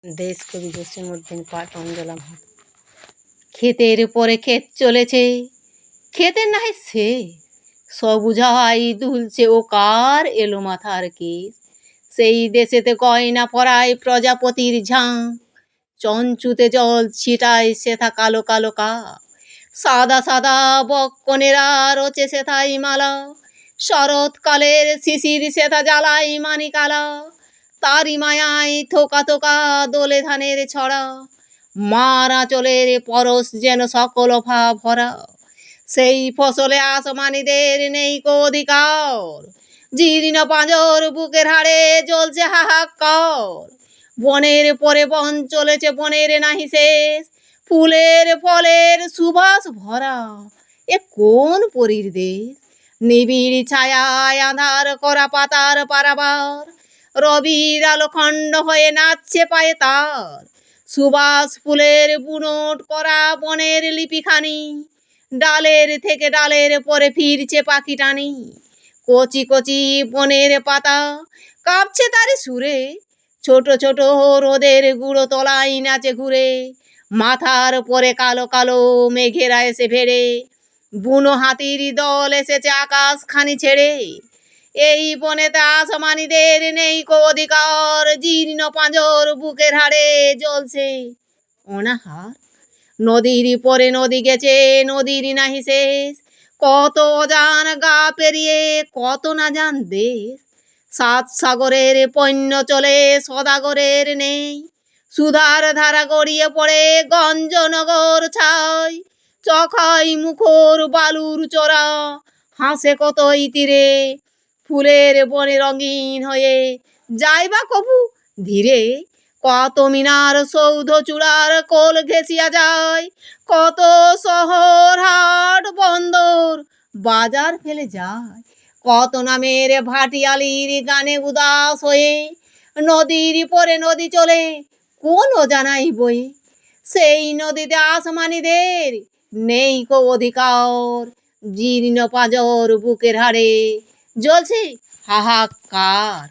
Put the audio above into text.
দেশ কবি জসীমউদ্দিন পাঠ অঞ্জলাম। ক্ষেতের পরে ক্ষেত চলেছে, ক্ষেতের নাহি সে সবুজাই দুলছে ও কার এলো মাথার কেশ। সেই দেশেতে গয়না পরায় প্রজাপতির ঝাঁক, চঞ্চুতে জল ছিটায় সেথা কালো কালো কাক। সাদা সাদা বক্কনেরা রচে সেথাই মালা, শরৎকালের শিশির সেথা জ্বালাই মানিকালা। তারি মায়ায় থোকা থোকা দোলে ধানের ছড়া, মার আঁচলের পরশ যেন সকল ভাব ভরা। সেই ফসলে আসমানীদের নেই কো অধিকার, জীর্ণ পাঁজর বুকের হাড়ে জ্বলছে হাহাকার। বনের পরে বন চলেছে বনের নাহি শেষ, ফুলের ফলের সুবাস ভরা এ কোন পরীর দেশ। নিবিড় ছায়ায় আঁধার করা পাতার পারাবার, রবির আলো খণ্ড হয়ে নাচছে পায়ে তার। সুবাস ফুলের বুনোট করা বনের লিপিখানি, ডালের থেকে ডালের পরে ফিরছে পাখি টানি। কচি কচি বনের পাতা কাঁপছে তারি সুরে, ছোট ছোট রোদের গুঁড়ো তলায় নাচে ঘুরে। মাথার পরে কালো কালো মেঘেরা এসে ভেড়ে, বুনো হাতির দল এসেছে আকাশ খানি ছেড়ে। এই বনেতে আসমানীদের নেই কো অধিকার, জীর্ণ পাঁজর বুকের হাড়ে জ্বলছে অনাহার। নদীর পরে নদী গেছে নদীর নাহি শেষ, কত অজান গা পেরিয়ে কত না জান দেশ। সাত সাগরের পণ্য চলে সদাগরের নেই, সুধার ধারা গড়িয়ে পড়ে গঞ্জনগর ছাই। চখাই মুখর বালুর চড়া হাসে কতই তীরে, ফুলের বনে রঙিন হয়ে যায় বা কবু ধীরে। কত মিনার সৌধ চূড়ার কোল ঘেঁষিয়া যায়, কত শহর হাট বন্দর বাজার ফেলে যায়। কত নামের ভাটিয়ালির গানে উদাস হয়ে, নদীর পরে নদী চলে কোন অজানাই বয়ে। সেই নদীতে আসমানীদের নেই কো অধিকার, জীর্ণ পাঁজর বুকের হাড়ে জ্বলছে হাহাকার।